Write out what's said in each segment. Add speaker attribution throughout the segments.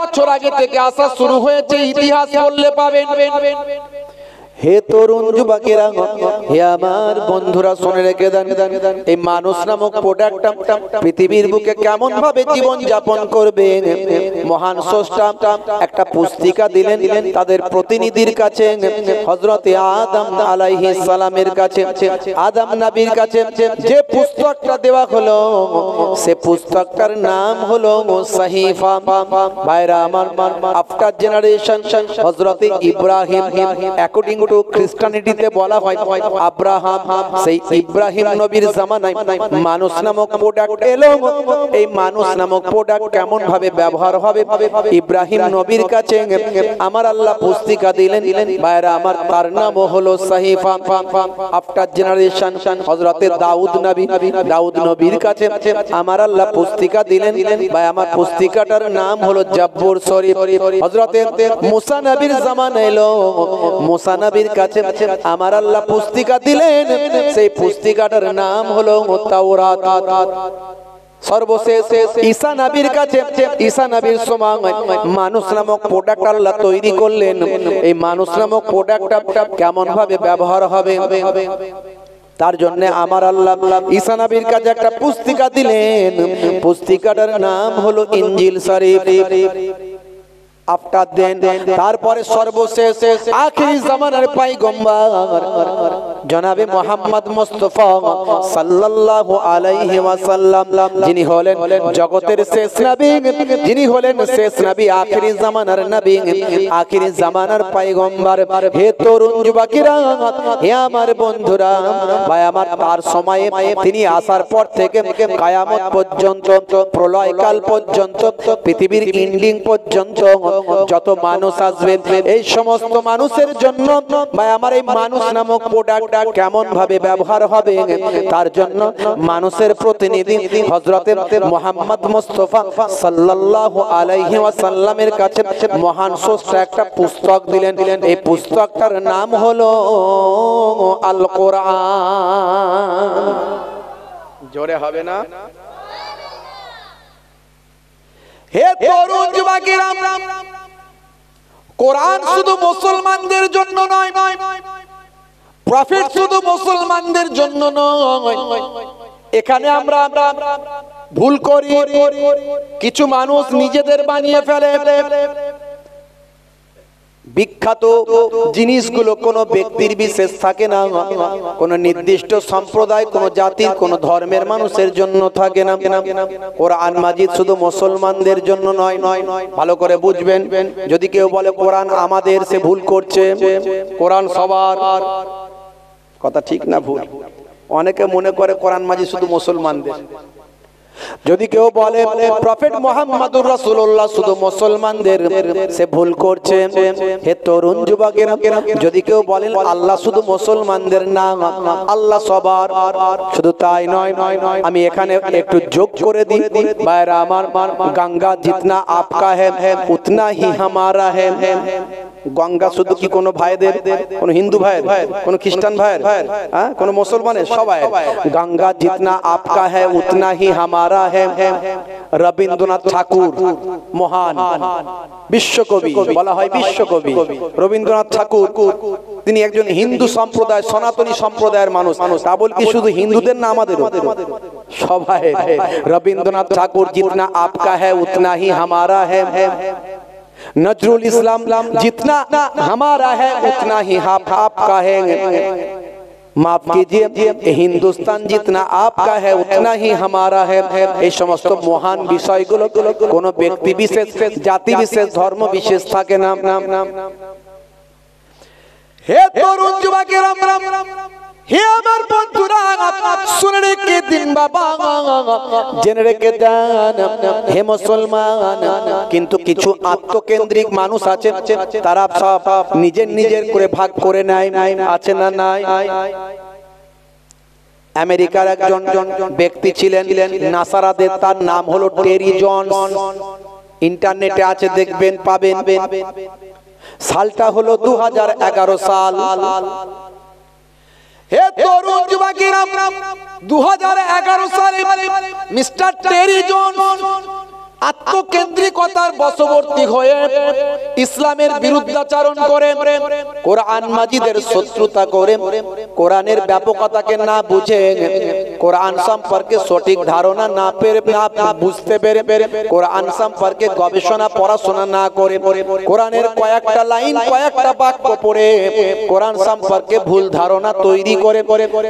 Speaker 1: বছর আগে থেকে আসা শুরু হয়েছে, ইতিহাস বললে পাবেন। হে তরুণ যুবকেরা, হে আমার বন্ধুরা, শুনে রেখে দেন, এই মানুষ নামক প্রোডাক্টটা পৃথিবীর বুকে কেমন ভাবে জীবন যাপন করবে, মহান স্রষ্টা একটা পুস্তিকা দিলেন তাদের প্রতিনিধির কাছে, হযরতে আদম আলাইহিস সালামের কাছে। আদম নবীর কাছে যে পুস্তকটা দেওয়া হলো, সে পুস্তকটার নাম হলো সাহিফা। ভাইরা আমার, আফটার জেনারেশন হযরতে ইব্রাহিম, অ্যাকর্ডিং টু খ্রিস্টানিটিতে বলা হয় আব্রাহাম, সেই ইব্রাহিম নবীর জামানায় মানুষ নামক প্রোডাক্ট এলো। এই মানুষ নামক প্রোডাক্ট কেমন ভাবে ব্যবহার হবে, ইব্রাহিম নবীর কাছে আমার আল্লাহ পুস্তিকা দিলেন। ভাইরা আমার, তার নাম হলো সাহিফা। আফটার জেনারেশন হযরতে দাউদ নবী, দাউদ নবীর কাছে আমার আল্লাহ পুস্তিকা দিলেন। ভাই আমার, পুস্তিকাটার নাম হলো জাব্বুর শরীফ। হযরতে মুসা নবীর জামানা এলো, মুসা নবীর কাছে আমার আল্লাহ পুস্তিকা দিলেন, সেই পুস্তিকাটার নাম হলো তাওরাত। সর্বশেষ ঈসা নবীর কাছে, ঈসা নবীর সময় মানুষ নামক প্রোডাক্ট আল্লাহ তৈরি করলেন। এই মানুষ নামক প্রোডাক্টটা কেমন ভাবে ব্যবহার হবে, তার জন্য আমার আল্লাহ ঈসা নবীর কাছে একটা পুস্তিকা দিলেন। পুস্তিকাটার নাম হলো ইনজিল শরীফ। আফটার দেন, তারপরে সর্বশেষ আখিরি জামানার পয়গম্বর জনাবে মুহাম্মদ মুস্তাফা সাল্লাল্লাহু আলাইহি ওয়াসাল্লাম, যিনি হলেন জগতের শেষ নবী, যিনি হলেন শেষ নবী, আখিরি জামানার নবী, আখিরি জামানার পয়গম্বর। হে তরুণ যুবকেরা, হে আমার বন্ধুরা, ভাই আমার, তার সময়ে তিনি আসার পর থেকে কিয়ামত পর্যন্ত, প্রলয়কাল পর্যন্ত, পৃথিবীর এন্ডিং পর্যন্ত যত মানুষ আসবে, এই সমস্ত মানুষের জন্য ভাই আমার এই মানুষ নামক প্রোডাক্ট কেমন ভাবে ব্যবহার হবে, তার জন্য মানুষের প্রতিনিধি হযরতে মুহাম্মদ মুস্তাফা সাল্লাল্লাহু আলাইহি ওয়াসাল্লামের কাছে মহান স্রষ্টা একটা পুস্তক দিলেন। এই পুস্তকটার নাম হলো আল কোরআন। জোরে হবে না? হে তরুণ যুবকেরা, কোরআন শুধু মুসলমানদের জন্য নয়, প্রফেট শুধু মুসলমানদের জন্য নয়। এখানে আমরা ভুল করি, কিছু মানুষ নিজেদের বানিয়ে ফেলে। বিখ্যাত জিনিসগুলো কোনো ব্যক্তির বিশেষ থাকে না, কোনো নির্দিষ্ট সম্প্রদায়, কোনো জাতির, কোনো ধর্মের মানুষের জন্য থাকে না। কোরআন মাজিদ শুধু মুসলমানদের জন্য নয়, ভালো করে বুঝবেন। যদি কেউ বলে কোরআন আমাদের, সে ভুল করছে। কোরআন সবার, কথা ঠিক না ভুল? অনেকে মনে করে কোরআন মাজিদ শুধু মুসলমানদের। যদি কেউ বলে প্রফেট মুহাম্মদুর রাসূলুল্লাহ শুধু মুসলমানদের, সে ভুল করছে। হে তরুণ যুবকেরা, যদি কেউ বলেন আল্লাহ শুধু মুসলমানদের না, আল্লাহ সবার, শুধু তাই নয়, আমি এখানে একটু যোগ করে দিই। ভাইরা আমার, গঙ্গা জিতনা আপকা হ্যায় উতনা হি হামারা হ্যায়। গঙ্গা শুধু কি কোনো ভাইদের, কোনো হিন্দু ভাইয়ের, কোনো খ্রিস্টান ভাইয়ের, হ্যাঁ, কোনো মুসলমানের, সবাই। গঙ্গা জিতনা আপকা হ্যায় উতনা হি হামারা হ্যায়। রবীন্দ্রনাথ ঠাকুর, মহান বিশ্বকবি, বলা হয় বিশ্বকবি রবীন্দ্রনাথ ঠাকুর, তিনি একজন হিন্দু সম্প্রদায়, সনাতনী সম্প্রদায়ের মানুষ। তা বল কি শুধু হিন্দুদের না, আমাদেরও, সবাই। রবীন্দ্রনাথ ঠাকুর জিতনা আপকা হ্যায় উতনা হি হামারা হ্যায়। नजरुल इस्लाम जितना हमारा है उतना ही आपका है। माफ कीजिए, हिंदुस्तान जितना आपका है उतना ही हमारा है। এই সমস্ত মহান বিষয়গুলো কোন ব্যক্তি বিশেষ, জাতি বিশেষ, ধর্ম বিশেষ থাকে না। হে তরুণ যুবকেরা, হে আমার বন্ধুরা, শুনে রেখে দিন বাবা, জেনে রেখে দেন হে মুসলমান। কিন্তু কিছু আত্মকেন্দ্রিক মানুষ আছে, তারা সব নিজের করে ভাগ করে নেয়, আছে না নাই? আমেরিকার একজন ব্যক্তি ছিলেন নাসারাদের, তার নাম হলো টেরি জনস। ইন্টারনেটে আছে, দেখবেন, পাবেন। সালটা হলো 2011 সাল। হে তরুণ যুবকেরা, 2011 সালে মিস্টার টেরি জনস আত্মকেন্দ্রিকতার বশবর্তী হয়ে ইসলামের বিরুদ্ধাচরণ করে, কোরআন মাজিদের শত্রুতা করে, কোরআনের ব্যাপকতাকে না বুঝে, কোরআন সম্পর্কে সঠিক ধারণা না পেরে, না বুঝতে পেরে, কোরআন সম্পর্কে গবেষণা পড়াশোনা না করে, কোরআনের কয়েকটা লাইন কয়েকটা বাক্য পড়ে কোরআন সম্পর্কে ভুল ধারণা তৈরি করে,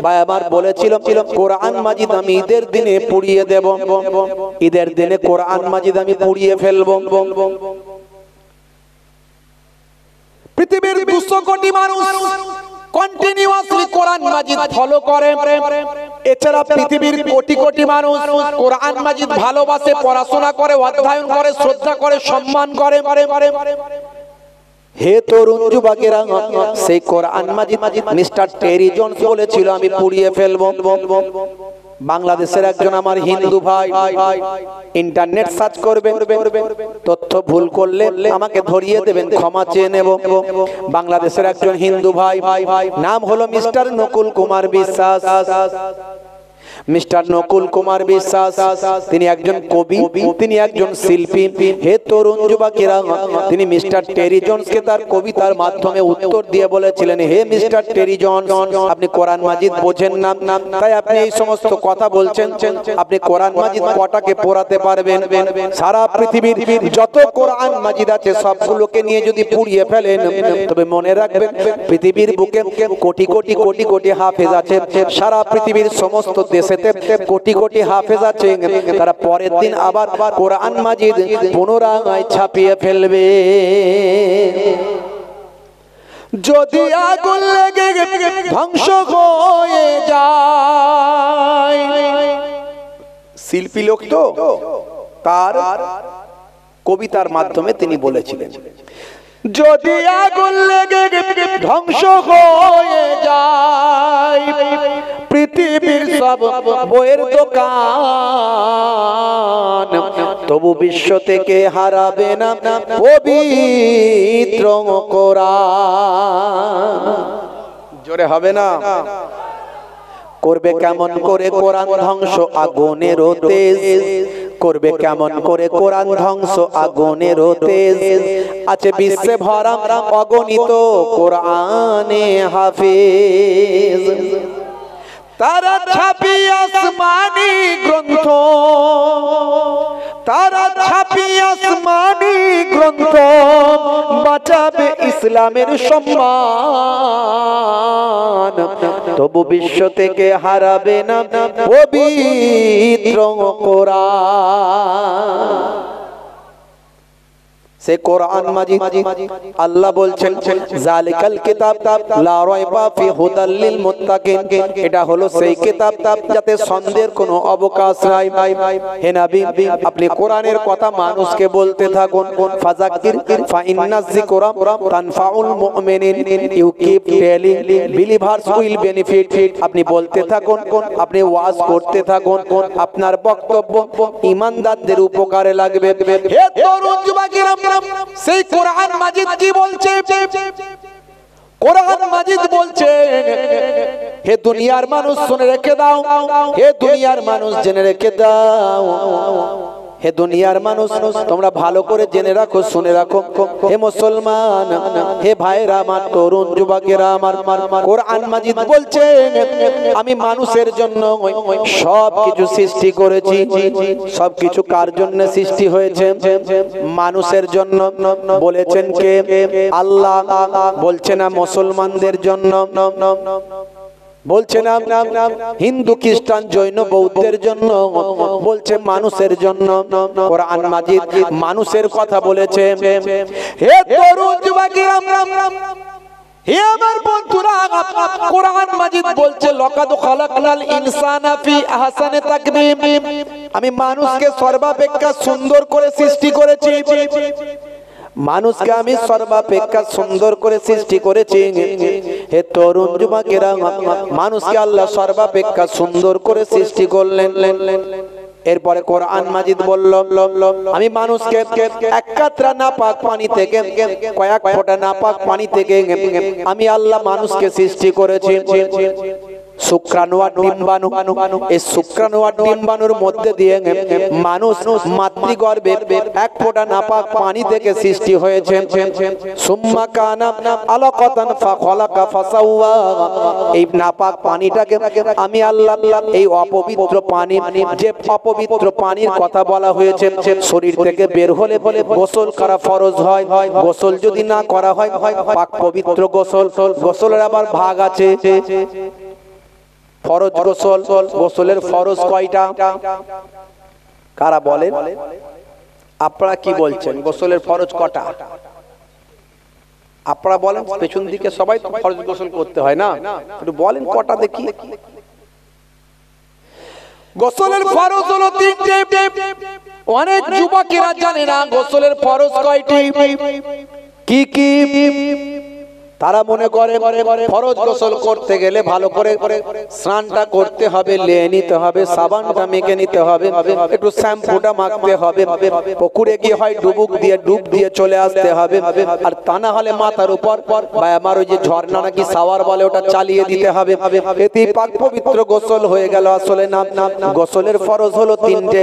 Speaker 1: ভাই আমার বলেছিল কোরআন মাজিদ আমি ঈদের দিনে পুড়িয়ে দেব, ঈদের দিনে কোরআন মাজিদ আমি পুড়িয়ে ফেলবো। পৃথিবীর 200 কোটি মানুষ কন্টিনিউয়াসলি কোরআন মাজিদ ফলো করে, এছাড়া পৃথিবীর কোটি কোটি মানুষ কোরআন মাজিদ ভালোবাসে, পড়াশোনা করে, অধ্যয়ন করে, শ্রদ্ধা করে, সম্মান করে। হে তরুণ যুবকেরা, সেই কোরআন মাজিদ মিস্টার টেরি জোন্স বলেছিল আমি পুড়িয়ে ফেলবো। বাংলাদেশের একজন আমার হিন্দু ভাই ইন্টারনেট সার্চ করবেন, তথ্য ভুল করলে আমাকে ধরিয়ে দেবেন, ক্ষমা চেয়ে নেব। বাংলাদেশের একজন হিন্দু ভাই, নাম হলো মিস্টার নকুল কুমার বিশ্বাস। মিস্টার নকুল কুমার বিশ্বাস তিনি একজন কবি, তিনি একজন শিল্পী। হে তরুণ যুবকেরা, তিনি মিস্টার টেরি জোন্সকে তার কবিতার মাধ্যমে উত্তর দিয়ে বলেছিলেন, হে মিস্টার টেরি জোন্স, আপনি কোরআন মাজিদ বোঝেন না, তাই আপনি এই সমস্ত কথা বলছেন। আপনি কোরআন মাজিদ কটাকে পড়াতে পারবেন? সারা পৃথিবীর যত কোরআন মাজিদ আছে সবগুলোকে নিয়ে যদি পুড়িয়ে ফেলেন, তবে মনে রাখবেন পৃথিবীর বুকে কোটি কোটি কোটি কোটি হাফেজ আছে। সারা পৃথিবীর সমস্ত দেশেতে কোটি কোটি হাফেজ আছে, তারা পরের দিন আবার কোরআন মাজিদ পুনরায় ছাপিয়ে ফেলবে। যদি আগুন লেগে ধ্বংস হয়ে যায়, শিল্পী লোক তো, তার কবিতার মাধ্যমে তিনি বলেছিলেন, যদি আগুন লেগে ধ্বংস হয়ে যায় পৃথিবীর সব বইয়ের দোকান, তবু বিশ্ব থেকে হারাবে না পবিত্র কোরআন। জোরে হবে না? করবে কেমন করে কোরআন ধ্বংস আগুনের তেজ, করবে কেমন করে কোরআন ধ্বংস আগুনের তেজ, আছে বিশ্বে ভরা অগণিত কোরআনে হাফেজ। তারা ছাপি আসমানি গ্রন্থ, তারা ছাপি আসমানি গ্রন্থ, বাঁচাবে ইসলামের সম্মান, তবু বিশ্ব থেকে হারাবে না পবিত্র কোরআন। সে কোরআন মাজিদ আল্লাহ বলছেন, জালিকাল কিতাব লা রাইবা ফি হুদাল লিল মুত্তাকিন, এটা হলো সেই কিতাব যাতে সন্দেহের কোনো অবকাশ নাই। হে নবী, আপনি কোরআনের কথা মানুষকে বলতে থাকুন, ফাযাক্কির ফা ইন্নাজ যিকরা তানফাউল মুমিনিন, you keep telling believers will benefit. আপনি বলতে থাকুন, আপনি ওয়াজ করতে থাকুন, আপনার বক্তব্য ঈমানদারদের উপকারে লাগবে। হে তরুণ যুবকেরা, সেই কোরআন মাজিদ কি বলছে? কোরআন মাজিদ বলছে, হে দুনিয়ার মানুষ শুনে রেখে দাও, হে দুনিয়ার মানুষ জেনে রেখে দাও, হে দুনিয়ার মানুষ তোমরা ভালো করে জেনে রাখো, শুনে রাখো। হে মুসলমান, হে ভাইরা আমার, তরুণ যুবকেরা আমার, কোরআন মাজিদ বলছে আমি মানুষের জন্য সব কিছু সৃষ্টি করেছি। সব কিছু কার জন্য সৃষ্টি হয়েছে? মানুষের জন্য। বলেছেন কে? আল্লাহ। বলছে না মুসলমানদের জন্য, বলছে না হিন্দু খ্রিস্টান জৈন বৌদ্ধের জন্য, বলছে মানুষের জন্য। কোরআন মাজিদ মানুষের কথা বলেছে। হে তরুণ যুবকেরা, হে আমার বন্ধুরা, কোরআন মাজিদ বলছে লাকাদ খালাকনাল ইনসানা ফি আহসানি তাকবীম, আমি মানুষকে সর্বাপেক্ষা সুন্দর করে সৃষ্টি করেছি। মানুষকে আমি সর্বাপেক্ষা সুন্দর করে সৃষ্টি করেছি। হে তরুণ যুবকেরা, মানুষকে আল্লাহ সর্বাপেক্ষা সুন্দর করে সৃষ্টি করলেন। এরপরে কোরআন মাজিদ বলল, আমি মানুষকে এক কাতরা নাপাক পানি থেকে, কয়েক ফোঁটা নাপাক পানি থেকে আমি আল্লাহ মানুষকে সৃষ্টি করেছি। শুক্রাণু আর ডিম্বাণু, এই শুক্রাণু আর ডিম্বাণুর মধ্যে দিয়ে মানুষ মাতৃগর্ভে এক ফোঁটা নাপাক পানি থেকে সৃষ্টি হয়েছে। সুম্মা কানা আলাকাতান ফাখালাকা ফাসাওয়া, এই নাপাক পানিটাকে আমি আল্লাহ এই অপবিত্র পানি, যে অপবিত্র পানির কথা বলা হয়েছে, শরীর থেকে বের হলে গোসল করা ফরজ হয়। গোসল যদি না করা হয় পাক পবিত্র গোসল, গোসলের আবার ভাগ আছে। ফরজ গোসল, গোসলের ফরজ কয়টা? কারা বলেন? আপনারা কি বলছেন? গোসলের ফরজ কটা? আপনারা বলেন। পেছন দিকে সবাই তো ফরজ গোসল করতে হয় না, একটু বলেন কটা দেখি। গোসলের ফরজ হলো তিনটে। অনেক যুবকেরা জানে না গোসলের ফরজ কয়টি, কি কি। তারা মনে করে ফরজ গোসল করতে গেলে ভালো করে স্নানটা করতে হবে, লেয়ে নিতে হবে, সাবানটা মেখে নিতে হবে, একটু শ্যাম্পুটা মাখতে হবে, পুকুরে গিয়ে হয় ডুব দিয়ে চলে আসতে হবে, আর তা না হলে মাথার উপর বা আমার ওই যে ঝর্ণা নাকি শাওয়ার বলে ওটা চালিয়ে দিতে হবে, এতেই পাক পবিত্র গোসল হয়ে গেল। আসলে না, গোসলের ফরজ হলো তিনটে।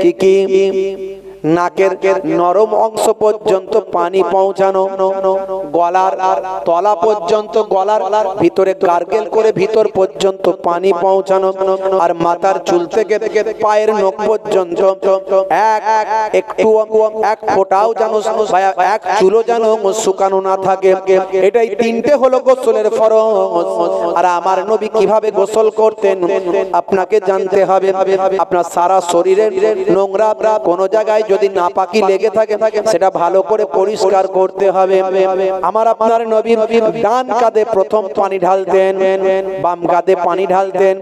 Speaker 1: কি কি? নাকের নরম অংশ পর্যন্ত পানি পৌঁছানো, গলার তলা পর্যন্ত, গলার ভিতরে গার্গেল করে ভিতর পর্যন্ত পানি পৌঁছানো, আর মাথার চুল থেকে পায়ের নখ পর্যন্ত এক ফোঁটাও যেন, এক চুলও যেন শুকানো না থাকে। এটাই তিনটে হলো গোসলের ফরজ। আর আমার নবী কিভাবে গোসল করতেন আপনাকে জানতে হবে। আপনার সারা শরীরের নোংরা কোনো জায়গায় যদি নাপাকি লেগে থাকে সেটা ভালো করে পরিষ্কার করতে হবে। আমার আপনার নবী ডান কাঁধে প্রথম পানি ঢালতেন, বাম কাঁধে পানি ঢালতেন,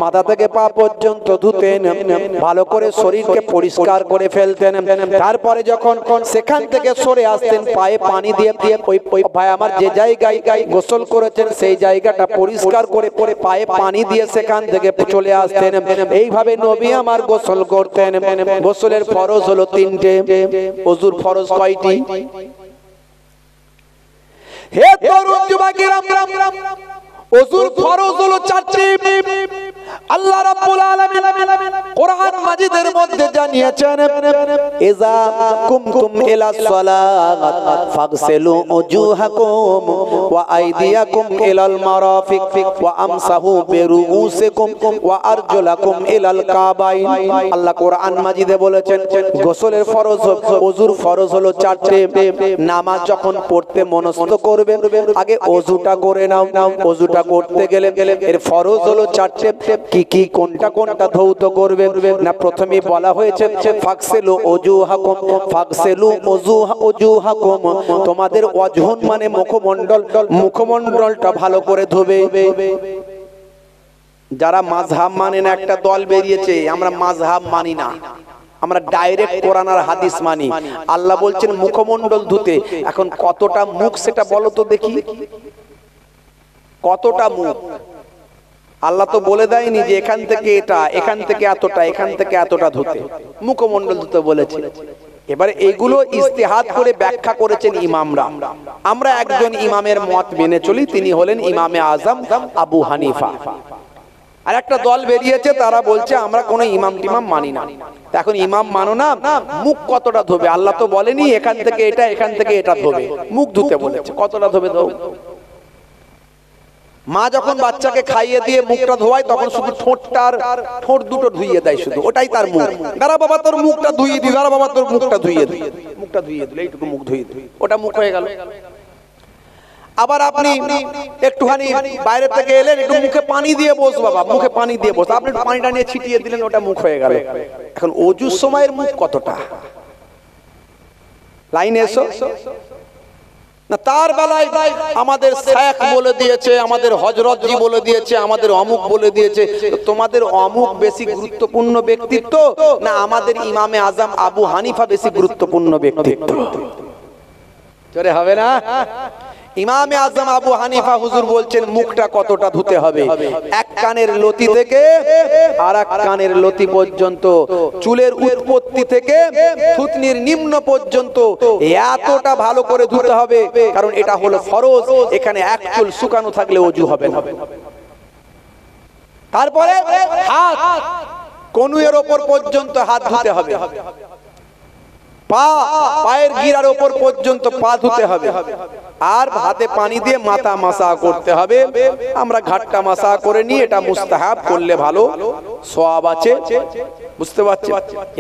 Speaker 1: মাথা থেকে পা পর্যন্ত ধুতেন, ভালো করে শরীরকে পরিষ্কার করে ফেলতেন। তারপরে যখন সেখান থেকে সরে আসতেন পায়ে পানি দিয়ে ওই ভাই আমার যে জায়গায় গোসল করেছেন সেই জায়গাটা পরিষ্কার করে পায়ে পানি দিয়ে সেখান থেকে চলে আসতেন। এইভাবে নবী আমার গোসল করতেন। গোসলের ফরজ হলো তিনটে। ওযুর ফরজ কয়টি? হে তরুণ যুবকেরা, ওযুর ফরজ হলো চারটি। আল্লাহ রাব্বুল আলামিন কোরআন মাজিদের মধ্যে জানিয়েছেন, ইযা কুমতুম ইলা সালাত ফাগসিলু উজুহাকুম ওয়া আইদিয়াকুম ইলাল মারাফিক ওয়া আমসাহু বিরুউসিকুম ওয়া আরজুলাকুম ইলাল কাবাইন। আল্লাহ কোরআন মাজিদে বলেছেন গোসলের ফরজ, ওযুর ফরজ হলো চারটি। নামাজ যখন পড়তে মনস্থ করবে আগে ওযুটা করে নাও। ওযুটা করতে গেলে এর ফরজ হলো চারটি। কি কি? কোনটা কোনটা ধৌত করবে না? প্রথমে বলা হয়েছে ফাগসিলু উজুহাকুম, ফাগসিলু উজুহাকুম, তোমাদের ওয়াজহুন মানে মুখমণ্ডল, মুখমণ্ডলটা ভালো করে ধোবে। যারা মাযহাব মানে না, একটা দল বেরিয়েছে আমরা মাযহাব মানি না, আমরা ডাইরেক্ট কোরআন আর হাদিস মানি। আল্লাহ বলছেন মুখমণ্ডল ধুতে। এখন কতটা মুখ সেটা বলো তো দেখি, কতটা মুখ? আল্লাহ তো বলে দেয়নি যে এখান থেকে এটা, এখান থেকে এতটা, এখান থেকে এতটা ধুতে। মুখমণ্ডল ধুতে বলেছে। এবারে এইগুলো ইজতিহাদ করে ব্যাখ্যা করেছেন ইমামরা। আমরা একজন ইমামের মত মেনে চলি, তিনি হলেন ইমামে আজম আবু হানিফা। আর একটা দল বেরিয়েছে তারা বলছে আমরা কোনো ইমাম টিমাম মানি না। এখন ইমাম মানো না, মুখ কতটা ধোবে? আল্লাহ তো বলেনি এখান থেকে এটা, এখান থেকে এটা ধোবে, মুখ ধুতে বলেছে। কতটা ধোবে? মা যখন বাচ্চাকে খাইয়ে দিয়ে মুখটা ধোয়ায় তখন শুধু ঠোঁট দুটো ধুইয়ে দেয়, শুধু ওটাই তার মুখ। দাঁড়া বাবা তোর মুখটা ধুইয়ে দি, দাঁড়া বাবা তোর মুখটা ধুইয়ে দি, মুখটা ধুইয়ে দিলে এইটুকু মুখ ধুইয়ে দিই, ওটা মুখ হয়ে গেল। আবার আপনি একটুখানি বাইরে থেকে এলেন, একটু মুখে পানি দিয়ে বস বাবা, মুখে পানি দিয়ে বস, আপনি পানিটা নিয়ে ছিটিয়ে দিলেন, ওটা মুখ হয়ে গেল। এখন ওযুর সময়ের মুখ কতটা? লাইনে এসো না। তার বেলায় আমাদের শেখ বলে দিয়েছে, আমাদের হযরতজি বলে দিয়েছে, আমাদের অমুক বলে দিয়েছে। তোমাদের অমুক বেশি গুরুত্বপূর্ণ ব্যক্তিত্ব না আমাদের ইমামে আজম আবু হানিফা বেশি গুরুত্বপূর্ণ ব্যক্তিত্ব? জোরে হবে না? ইমামে আজম আবু হানিফা হুজুর বলছেন মুখটা কতটা ধুতে হবে। এক কানের লতি থেকে আর এক কানের লতি পর্যন্ত, চুলের উৎপত্তি থেকে থুতনির নিম্ন পর্যন্ত এতটা ভালো করে ধুতে হবে, কারণ এটা হলো ফরজ। এখানে এক চুল শুকানো থাকলে ওযু হবে না। তারপরে হাত কনুয়ের ওপর পর্যন্ত হাত ধুতে হবে, পা পায়ের গিরার ওপর পর্যন্ত পা ধুতে হবে, আর হাতে পানি দিয়ে মাথা মাসা করতে হবে। আমরা ঘাটটা মাসা করে নিয়ে এটা মুস্তাহাব করলে ভালো সওয়াব আছে, বুঝতে পারছেন?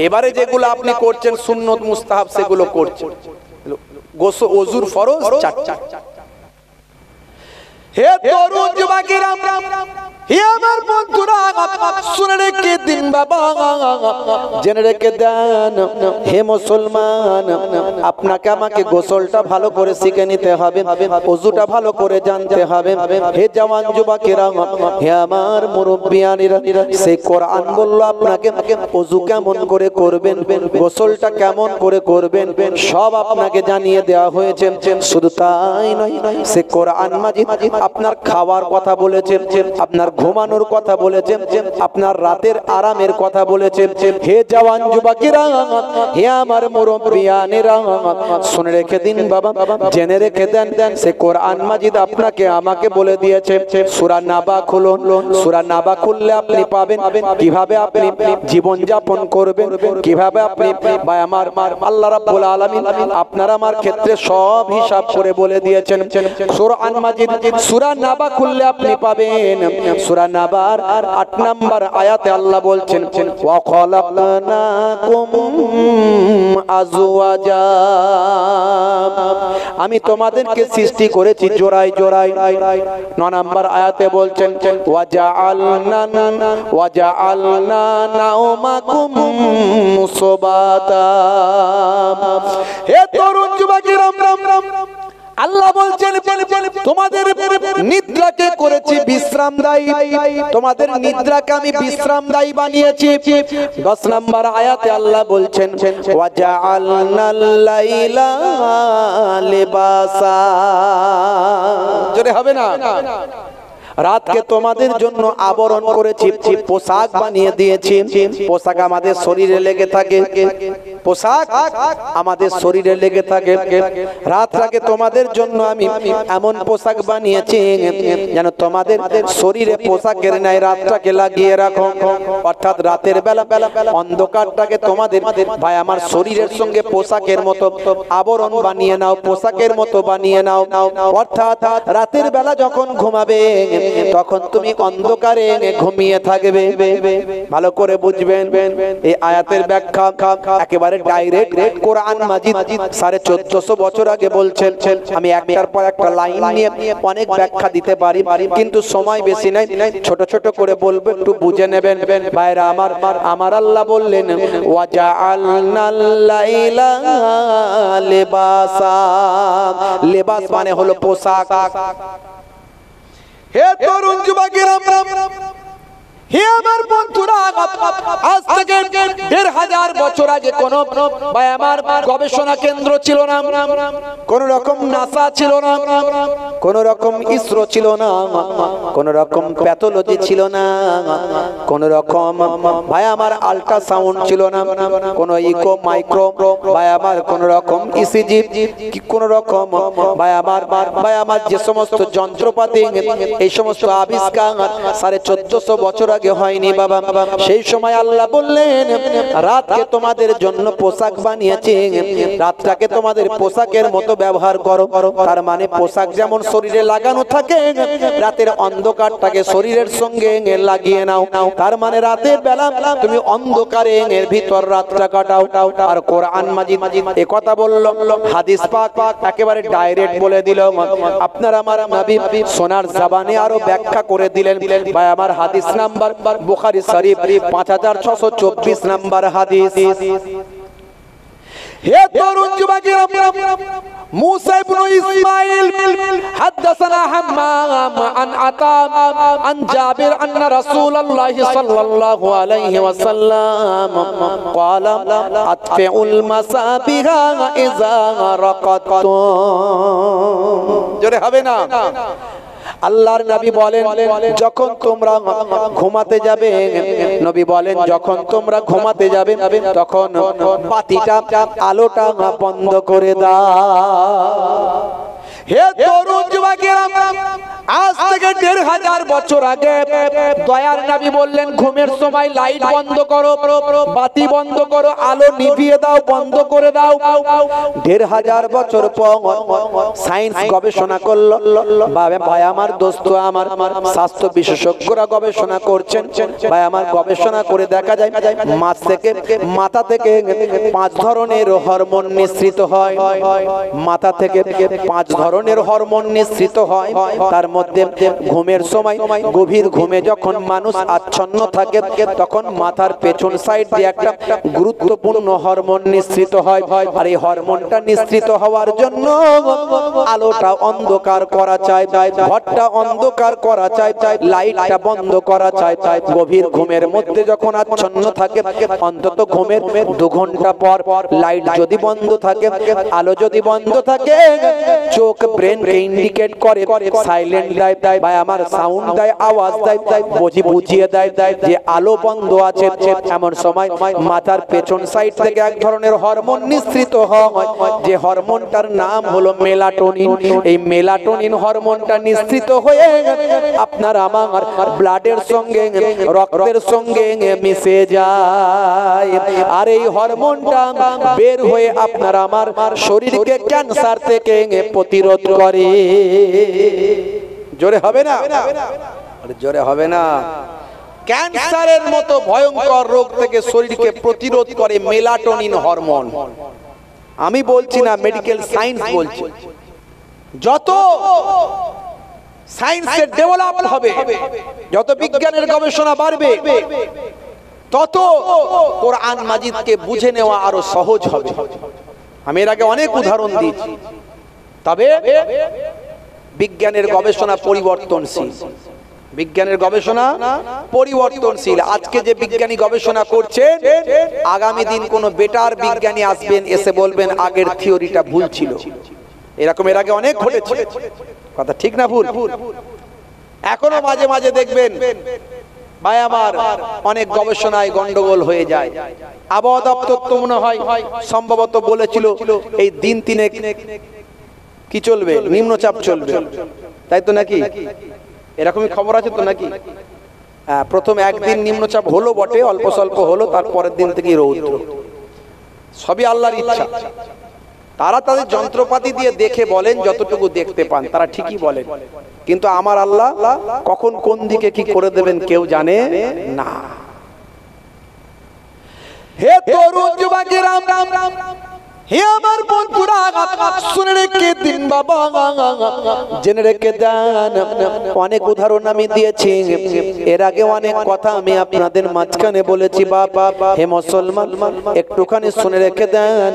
Speaker 1: এবারে যেগুলো আপনি করছেন সুন্নত মুস্তাহাব সেগুলো করছেন। গোসল ওযুর ফরজ চারটা। হে তরুণ যুবকেরা, হে আমার বন্ধুরা, শুনে রেখে দিন বাবা, জেনে রেখে দেন। হে মুসলমান, আপনাকে আমাকে গোসলটা ভালো করে শিখে নিতে হবে, ওযুটা ভালো করে জানতে হবে। হে জওয়ান যুবকেরা, হে আমার মুরব্বিয়ানেরা, সেই কোরআন বলল আপনাকে ওযু কেমন করে করবেন, গোসলটা কেমন করে করবেন, সব আপনাকে জানিয়ে দেওয়া হয়েছে। শুধু তাই নয়, সে কোরআন মাজিদ আপনার খাওয়ার কথা বলেছে, আপনার ঘুমানোর কথা বলেছে, আপনার রাতের আরামের কথা বলেছে। হে জওয়ান যুবকেরা, হে আমার মুরব্বিয়ানেরা, শুনে রেখে দিন বাবা, জেনে রেখে দেন। সে কোরআন মাজিদ আপনাকে আমাকে বলে দিয়েছে। সূরা নাবা খুলুন, সূরা নাবা খুললে আপনি পাবেন কিভাবে আপনি জীবন যাপন করবেন, কিভাবে আপনি বা আমার আল্লাহ রাব্বুল আলামিন আপনার আমার ক্ষেত্রে সব হিসাব করে বলে দিয়েছেন। কোরআন মাজিদ সূরা নাবা খুললে আপনি পাবেন। সূরা নাবার 8 নম্বর আয়াতে আল্লাহ বলছেন, ওয়া খালাকনাকুম আজওয়াজা, আমি তোমাদেরকে সৃষ্টি করেছি জোড়ায় জোড়ায়। 9 নম্বর আয়াতে বলছেন, ওয়া জাআলনা নাওমাকুম সুবাতা। হে তরুণ যুবকেরা, আল্লাহ বলছেন তোমাদের নিদ্রাকে করেছি বিশ্রামদায়ী, তোমাদের নিদ্রাকে আমি বিশ্রামদায়ী বানিয়েছি। 10 নম্বর আয়াতে আল্লাহ বলছেন, ওয়া জাআলনাল লাইলা লিবাসা। জোরে হবে না? রাতকে তোমাদের জন্য আবরণ করেছি, পোশাক বানিয়ে দিয়েছি। পোশাক আমাদের শরীরে লেগে থাকে, পোশাক আমাদের শরীরে লেগে থাকে। রাতটাকে তোমাদের জন্য আমি এমন পোশাক বানিয়েছি যেন তোমাদের শরীরে পোশাকের ন্যায় রাতটাকে লাগিয়ে রাখো। অর্থাৎ রাতের বেলা অন্ধকারটাকে তোমাদের ভাই আমার শরীরের সঙ্গে পোশাকের মতো আবরণ বানিয়ে নাও, পোশাকের মতো বানিয়ে নাও। অর্থাৎ রাতের বেলা যখন ঘুমাবে তখন তুমি অন্ধকারে ঘুমিয়ে থাকবে। ভালো করে বুঝবেন, এই আয়াতের ব্যাখ্যা একেবারে ডাইরেক্ট কোরআন মাজিদ 1450 বছর আগে বলছেন। আমি একটার পর একটা লাইন নিয়ে অনেক ব্যাখ্যা দিতে পারি, কিন্তু সময় বেশি নাই, ছোট ছোট করে বলবো, একটু বুঝে নেবেন। ভাইরা আমার আল্লাহ বললেন, ওয়া জাআলনাল লাইলা লিবাসা। লিবাস মানে হলো পোশাক। হে তরুণ যুবকেরা, হে আমার বন্ধুরা, আজ থেকে 1500 বছর আগে কোন ভাই আমার গবেষণা কেন্দ্র ছিল না, কোন রকম নাসা ছিল না, কোন রকম ইসরো ছিল না, কোন রকম প্যাথোলজি ছিল না, কোন রকম ভাই আমার আল্ট্রাসাউন্ড ছিল না, কোন ইকো মাইক্রো ভাই আমার কোন রকম ইসিজি, কোন রকম ভাই আমার যে সমস্ত যন্ত্রপাতি, এই সমস্ত আবিষ্কার 1450 বছর আগে হয়নি বাবা। সেই সময় আল্লাহ বললেন, রাতকে তোমাদের জন্য পোশাক বানিয়েছি, রাতটাকে তোমাদের পোশাকের মতো ব্যবহার করো। তার মানে পোশাক যেমন শরীরে লাগানো থাকে, রাতের অন্ধকারটাকে শরীরের সঙ্গে লাগিয়ে নাও। তার মানে রাতের বেলা তুমি অন্ধকারে এর ভিতর রাতটা কাটাও। আর কোরআন মাজিদ এ কথা বলল, হাদিস পাক একেবারে ডাইরেক্ট বলে দিল। আপনার আমার নবী সোনার জবানে আরো ব্যাখ্যা করে দিলেন। ভাই আমার হাদিস নাম্বার বুখারী শরীফ 5624 নাম্বার হাদিস। হে তরুণ যুবকেরা, موسى بن إسماعيل حدثنا حمام عن عطاء عن جابر أن رسول الله صلى الله عليه وسلم قال أطفئوا المصابيح إذا رقدتم। জোরে হবে না? আল্লাহর নবী বলেন, যখন তোমরা ঘুমাতে যাবে, নবী বলেন যখন তোমরা ঘুমাতে যাবে তখন বাতিটা আলোটা বন্ধ করে দাও। হে তরুণ যুবকেরা, আজ থেকে ১৫০০ বছর আগে দয়ার নবী বললেন ঘুমের সময় লাইট বন্ধ করো, বাতি বন্ধ করো, আলো নিভিয়ে দাও, বন্ধ করে দাও। ১৫০০ বছর পর সায়েন্স গবেষণা করলো, ভাই আমার দোস্ত আমার স্বাস্থ্য বিশেষজ্ঞরা গবেষণা করছেন, ভাই আমার গবেষণা করে দেখা যায় মাথা থেকে 5 ধরনের হরমোন নিঃসৃত হয়। মাথা থেকে 5 ধরনের হরমোন নিঃসৃত হয়। তার মধ্যে ঘুমের সময় গভীর ঘুমে যখন মানুষ আচ্ছন্ন থাকে তখন মাথার পেছন সাইড দিয়ে একটা গুরুত্বপূর্ণ হরমোন নিঃসৃত হয়। আর এই হরমোনটা নিঃসৃত হওয়ার জন্য আলোটা অন্ধকার করা চাই, ঘরটা অন্ধকার করা চাই, লাইটটা বন্ধ করা চাই। গভীর ঘুমের মধ্যে যখন আচ্ছন্ন থাকে অন্তত ঘুমের 2 ঘন্টা পর লাইট যদি বন্ধ থাকে, আলো যদি বন্ধ থাকে, চোখ ব্রেনকে ইন্ডিকেট করে, সাইলেন্ট দেয়, ভাই আমার সাউন্ড দেয়, আওয়াজ দেয়, বুঝিয়ে দেয় যে আলো বন্ধ আছে। এমন সময় মাথার পেছন সাইড থেকে এক ধরনের হরমোন নিঃসৃত হয়, যে হরমোনটার নাম হলো মেলাটোনিন। এই মেলাটোনিন হরমোনটা নিঃসৃত হয়ে আপনার আমার ব্লাডের সঙ্গে, রক্তের সঙ্গে মিশে যায়। আর এই হরমোনটা বের হয়ে আপনার আমার শরীরকে ক্যান্সার থেকে প্রতিরোধ করে। জোরে হবে না? জোরে হবে না? ক্যান্সারের মতো ভয়ঙ্কর রোগ থেকে শরীরকে প্রতিরোধ করে মেলাটোনিন হরমোন। আমি বলছি না, মেডিকেল সায়েন্স বলছে। যত সায়েন্সের ডেভেলপ হবে, যত বিজ্ঞানের গবেষণা বাড়বে, তত কোরআন মাজিদকে বুঝে নেওয়া আরো সহজ হবে। আমি এর আগে অনেক উদাহরণ দিয়েছি, তবে বিজ্ঞানের গবেষণা পরিবর্তনশীল। বিজ্ঞানের গবেষণা পরিবর্তনশীল। আজকে যে বিজ্ঞানী গবেষণা করছে, আগামী দিন কোন বেটার বিজ্ঞানী আসবেন, এসে বলবেন আগের থিওরিটা ভুল ছিল। এরকম এর আগে অনেক ঘটেছে। কথা ঠিক না ভুল? এখনো মাঝে মাঝে দেখবেন ভাই আমার অনেক গবেষণায় গন্ডগোল হয়ে যায়। আবহাওয়া দপ্তর তো মনে হয় সম্ভবত বলেছিল এই দিন 3 কি চলবে, নিম্নচাপ চলবে, তাই তো নাকি? এরকমই খবর আছে তো নাকি? হ্যাঁ, প্রথম একদিন নিম্নচাপ হলো বটে, অল্প স্বল্প হলো, তারপরের দিন থেকে রৌদ্র। সবই আল্লাহর ইচ্ছা। তারা তাদের যন্ত্রপাতি দিয়ে দেখে বলেন, যতটুকু দেখতে পান তারা ঠিকই বলেন, কিন্তু আমার আল্লাহ কখন কোন দিকে কি করে দেবেন কেউ জানে না। হে তরুণ যুবকেরা, হে আমার বন্ধুরা, শুনে রেখে দিন বাবা, জেনে রেখে দেন। অনেক উদাহরণ আমি দিয়েছি, এর আগে অনেক কথা আমি আপনাদের মাঝখানে বলেছি। বাবা হে মুসলমান, একটুখানি শুনে রেখে দেন।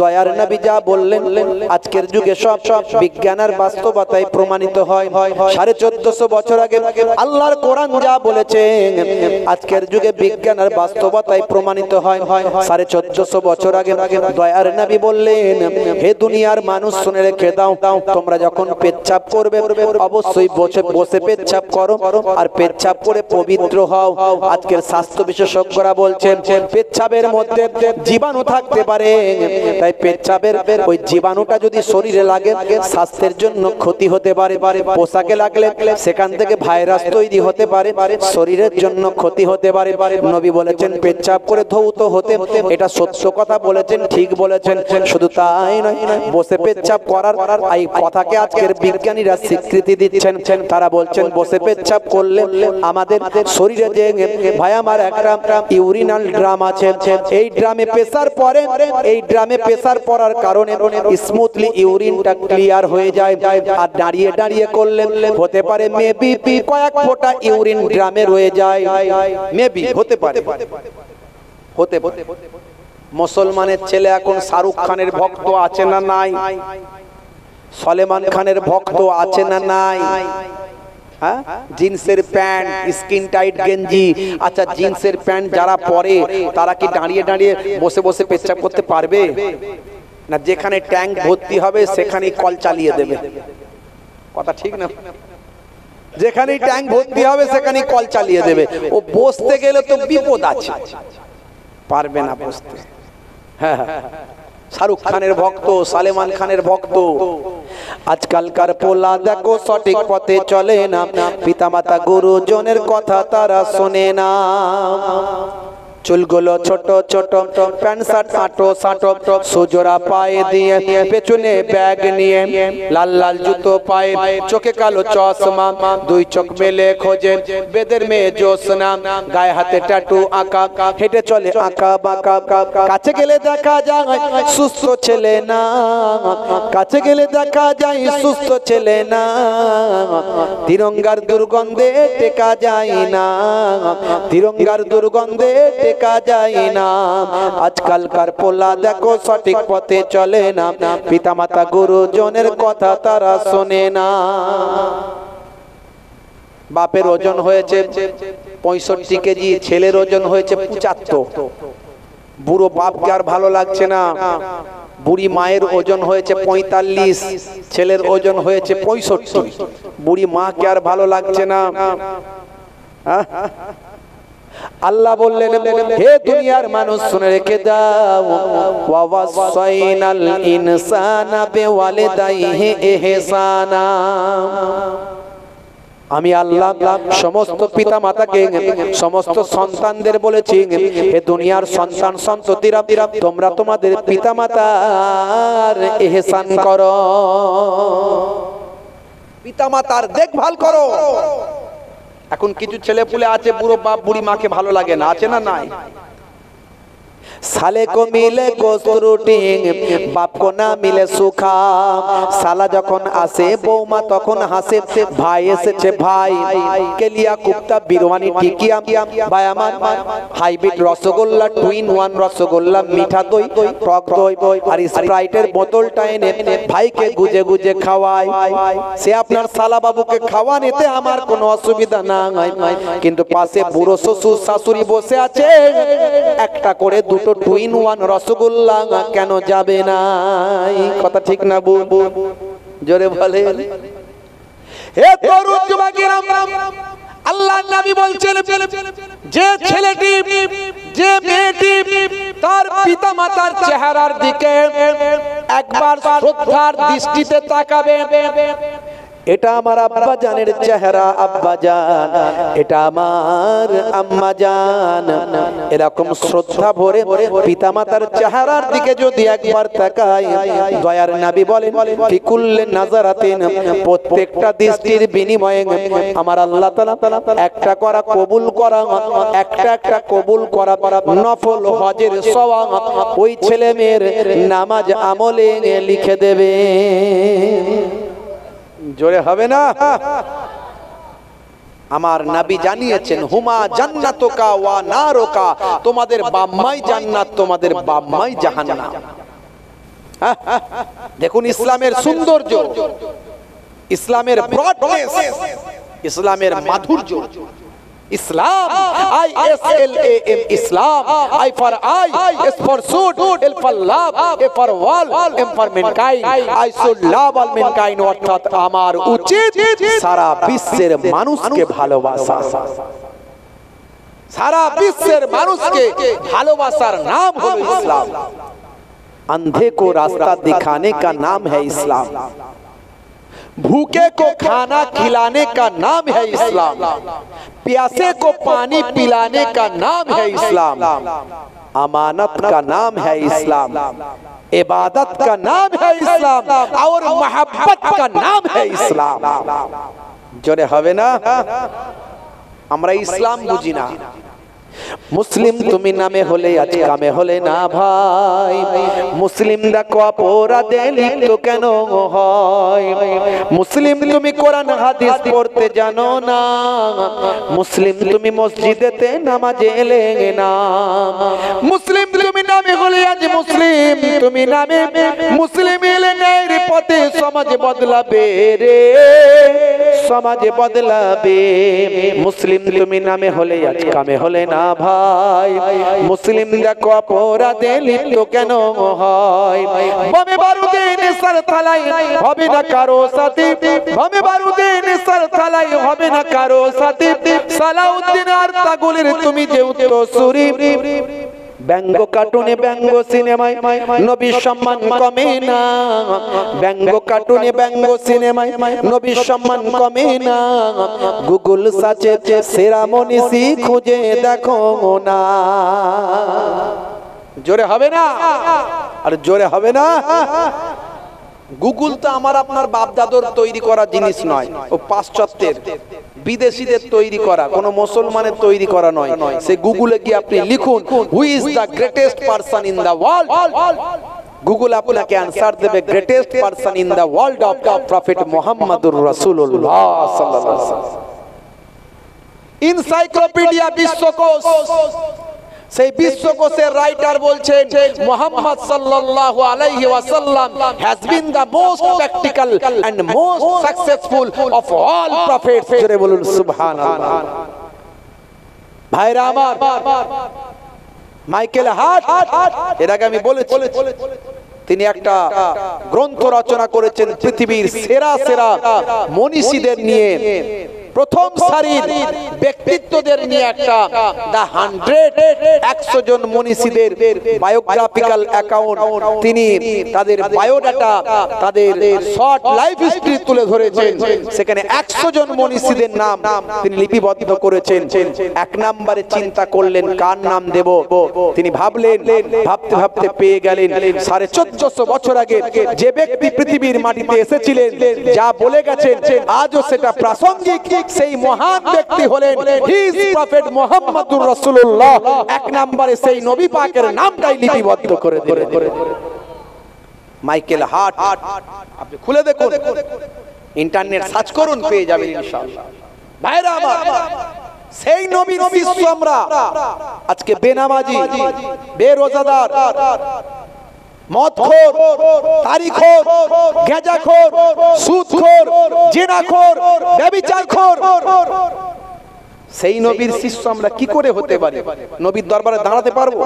Speaker 1: দয়ার নবী যা বললেন আজকের যুগে সব বিজ্ঞান আর বাস্তবতায় প্রমাণিত হয়। 1450 বছর আগে আল্লাহর কোরআন যা বলেছে আজকের যুগে বিজ্ঞান আর বাস্তবতায় প্রমাণিত হয়। 1450 বছর আগে দয়ার নবী বললেন, হে দুনিয়ার মানুষ শুনে রেখে দাও, তোমরা যখন পেচ্ছাপ করবে অবশ্যই বসে পেচ্ছাপ করো, আর পেচ্ছাপ করে পবিত্র হও। আজকের স্বাস্থ্য বিশেষজ্ঞরা বলছেন পেচ্ছাপের মধ্যে জীবাণু থাকতে পারে, তাই পেচ্ছাপের ওই জীবাণুটা যদি শরীরে লাগে স্বাস্থ্যের জন্য ক্ষতি হতে পারে। পোশাকে লাগলে সেখান থেকে ভাইরাস তৈরি হতে পারে, শরীরের জন্য ক্ষতি হতে পারে। নবী বলেছেন পেচ্ছাপ করে ধৌত হতে, এটা সত্য কথা বলেছেন, ঠিক বলেছেন। শুধু তাই নয়, বসে পেচ্ছাপ করার এই কথাকে আজকের বিজ্ঞানীরা স্বীকৃতি দিচ্ছেন। তারা বলছেন বসে পেচ্ছাপ করলে আমাদের শরীরে যে ভাই আমার একটা ইউরিনাল ড্রাম আছে, এই ড্রামে প্রেসার পড়ে, এই ড্রামে প্রেসার পড়ার কারণে স্মুথলি ইউরিনটা ক্লিয়ার হয়ে যায়। আর দাঁড়িয়ে দাঁড়িয়ে করলে হতে পারে মেবি কয়েক ফোঁটা ইউরিন ড্রামে রয়ে যায়, মেবি হতে পারে, হতে পারে। মুসলমানের ছেলে এখন শাহরুখ খানের ভক্ত আছে না নাই? সলেমান খানের ভক্ত আছে না নাই? হ্যাঁ, জিন্সের প্যান্ট, স্কিন টাইট গেঞ্জি। আচ্ছা, জিন্সের প্যান্ট যারা পরে তারা কি দাঁড়িয়ে দাঁড়িয়ে বসে বসে পেচ্ছাপ করতে পারবে না? যেখানে ট্যাঙ্ক ভর্তি হবে সেখানেই কল চালিয়ে দেবে। কথা ঠিক না? যেখানেই ট্যাঙ্ক ভর্তি হবে সেখানেই কল চালিয়ে দেবে। ও বসতে গেলে তো বিপদ আছে, পারবে না বসতে। হ্যাঁ, শাহরুখ খানের ভক্ত, সালমান খানের ভক্ত। আজকালকার পোলা দেখো সঠিক পথে চলে না, পিতামাতা গুরুজনের কথা তারা শোনে না। চুলগুলো ছোট ছোট, প্যান্ট শার্ট আটো সাটো, সুজোড়া পায়ে দিয়ে, পেছনে ব্যাগ নিয়ে, লাল লাল জুতো পায়ে, চোখে কালো চশমা, দুই চোখ মেলে খোঁজে বেদের মেয়ে জোসনা, গায়ে হাতে ট্যাটু আঁকা, হেঁটে চলে আঁকা বাঁকা। কাছে গেলে দেখা যায় সুস্থ ছেলে না, কাছে গেলে দেখা যায় সুস্থ ছেলে না, তিরঙ্গার দুর্গন্ধে টেকা যায় না, তিরঙ্গার দুর্গন্ধে টেকা যায় না। আজকালকার পোলা দেখো সঠিক পথে চলে না, পিতামাতা গুরুজনের কথা তারা শোনে না। বাপের ওজন হয়েছে 65 কেজি, ছেলের ওজন হয়েছে 75। বুড়ো বাপকে আর ভালো লাগছে না। বুড়ি মায়ের ওজন হয়েছে 45, ছেলের ওজন হয়েছে 65। বুড়ি মাকে আর ভালো লাগছে না। আল্লাহ বললেন, হে দুনিয়ার মানুষ শুনে রেখে দাও, ওয়া ওয়াসাইনাল ইনসানা বিওয়ালিদাইহি ইহসানা। আমি আল্লাহ সমস্ত পিতা মাতাকে, সমস্ত সন্তানদের বলেছি, হে দুনিয়ার সন্তান সন্ততিরা, তোমরা তোমাদের পিতা মাতার ইহসান করো, পিতা মাতার দেখভাল করো। এখন কিছু ছেলে পুলে আছে বুড়ো বাপ বুড়ি মাকে ভালো লাগে না, আছে না নাই? साले को मिले गोश्त रोटी बाप को ना मिले सुखा, साला যখন আসে বৌমা তখন হাসে, ভাই এসেছে ভাই কে লিয়া কুপ্তা বিরয়ানি টিকিয়া, ভাই আমার hybrid rasgulla, twin one rasgulla, মিঠা দই, টক দই আর স্প্রাইটের বোতলটা এনে ভাইকে গুজে গুজে খাওয়ায়। সে আপনার সালা বাবুকে খাওয়ান, এতে আমার কোনো অসুবিধা নাই, কিন্তু পাশে বুড়ো শ্বশুর শাশুড়ি বসে আছে, একটা করে দুটো টুইন ওয়ান রসগোল্লা কেন যাবে না? কথা ঠিক না? জোরে বলে। হে তরুণ যুবকেরা, আল্লাহর নবী বলছেন, যে ছেলেটি যে মেয়েটি তার পিতামাতার চেহারার দিকে একবার শ্রদ্ধার দৃষ্টিতে তাকাবে, এটা আমার আব্বা জানের চেহারা, আব্বা জান, এটা আমার আম্মা জান, এরকম শ্রদ্ধা ভরে পিতামাতার চেহারার দিকে যদি একবার তাকায়, দয়ার নবী বলেন, ফি কুল্লি নাজারাতিন, প্রত্যেকটা দৃষ্টির বিনিময়ে আমার আল্লাহ তাআলা একটা করা কবুল করা, একটা কবুল করা নফল হজের সওয়াব ওই ছেলে মেয়ের নামাজ আমলে লিখে দেবে। জোরে হবে না? আমার নবী জানিয়েছেন, হুমা জান্নাতুকা ওয়া নারুকা, তোমাদের বাম্মাই জান্নাত, তোমাদের বাম্মাই জাহান্নাম। দেখুন ইসলামের সৌন্দর্য, ইসলামের ব্রডনেস, ইসলামের মাধুর্য। Islam, I-S-L-A-M, Islam, I for I, S for should, L for love, A for all, M for mankind, I should love all mankind, অর্থাৎ আমার উচিত সারা বিশ্বের মানুষকে ভালোবাসা। সারা বিশ্বের মানুষকে ভালোবাসার নাম হলো ইসলাম। अंधे को रास्ता दिखाने का नाम है इस्लाम, भूखे को खाना खिलाने का नाम है इस्लाम, प्यासे को पानी पिलाने का नाम है इस्लाम, अमानत का नाम है इस्लाम, इबादत का नाम है इस्लाम, और मोहब्बत का नाम है इस्लाम। जोरे हवे ना, আমরা ইসলাম বুঝি না। মুসলিম তুমি নামে হলে আজ কামে হলে না ভাই, মুসলিম দেখো অপরাধে লিপ্ত কেন হয়, মুসলিম তুমি কোরআন হাদিস পড়তে জানো না, মুসলিম তুমি মসজিদেতে নামাজে এলে না, মুসলিম তুমি নামে হলে আজ মুসলিম তুমি নামে মুসলিম এলে ন্যায়ের পথে সমাজ বদলাবে রে, সমাজ বদলাবে। মুসলিম তুমি নামে হলে আজ কামে হলে না ভাই, মুসলিম দেখো অপরাধে লিপ্ত কেন হয়, বমে বারুদে নেশার থালায় হবে না কারো সাথী, বমে বারুদে নেশার থালায় হবে না কারো সাথী, সালাউদ্দিন আর তাগুলের তুমি যে উত্তরসূরি, ব্যঙ্গ কার্টুনে ব্যঙ্গ সিনেমায় নবীর সম্মান কমে না, ব্যঙ্গ কার্টুনে ব্যঙ্গ সিনেমায় নবীর সম্মান কমে না, গুগল সার্চে সেরা মনীষী খুঁজে দেখো না। জোরে হবে না? আর জোরে হবে না? গুগল তো আমার আপনার বাপ দাদুর তৈরি করা জিনিস নয়, ও পাশ্চাত্যের বিদেশিদের তৈরি করা, কোন মুসলমানের তৈরি করা নয়। সে গুগলে গিয়ে আপনি লিখুন who is the greatest person in the world, Google আপনাকে অ্যানসার দেবে greatest person in the world of prophet মুহাম্মদুর রাসূলুল্লাহ সাল্লাল্লাহু আলাইহি ওয়াসাল্লাম। এনসাইক্লোপিডিয়া বিশ্বকোষ, সেই বিশ্বকোষের রাইটার বলছেন মুহাম্মদ সাল্লাল্লাহু আলাইহি ওয়াসাল্লাম has been the most practical and most successful of all prophets. জোরে বলুন সুবহানাল্লাহ। ভাইরা আমার, মাইকেল হার্ট, এর আগে আমি বলেছি, তিনি একটা গ্রন্থ রচনা করেছেন পৃথিবীর সেরা সেরা মনীষীদের নিয়ে, প্রথম সারির ব্যক্তিত্বদের নিয়ে একটা দ্য 100 জন মনীষীদের বায়োগ্রাফিক্যাল অ্যাকাউন্ট, তিনি তাদের বায়োডাটা, তাদের শর্ট লাইফ হিস্ট্রি তুলে ধরেছেন। সেখানে 100 জন মনীষীদের নাম তিনি লিপিবদ্ধ করেছেন। এক নম্বরে চিন্তা করলেন কার নাম দেব, তিনি ভাবলেন, ভাবতে ভাবতে পেয়ে গেলেন 1450 বছর আগে যে ব্যক্তি পৃথিবীর মাটিতে এসেছিলেন, যা বলে গেছেন আজও সেটা প্রাসঙ্গিক, সেই মহান ব্যক্তি হলেন হিজ প্রফেট মুহাম্মদুর রাসূলুল্লাহ। এক নম্বরে সেই নবী পাকের নামটাই লিপিবদ্ধ করে দিলেন, মাইকেল হার্ট। আপনি খুলে দেখুন, ইন্টারনেট সার্চ করুন, পেয়ে যাবেন ইনশাআল্লাহ। ভাইরা আমার, সেই নবীর শিষ্য আমরা আজকে বেনামাজি, বেরোজাদার, মদখোর, তারিখোর, গাঁজাখোর, সুদখোর, জিনাখোর, ব্যভিচারখোর, সেই নবীর শিষ্য আমরা কি করে হতে পারি? নবীর দরবারে দাঁড়াতে পারবো?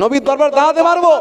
Speaker 1: নবীর দরবারে দাঁড়াতে পারবো?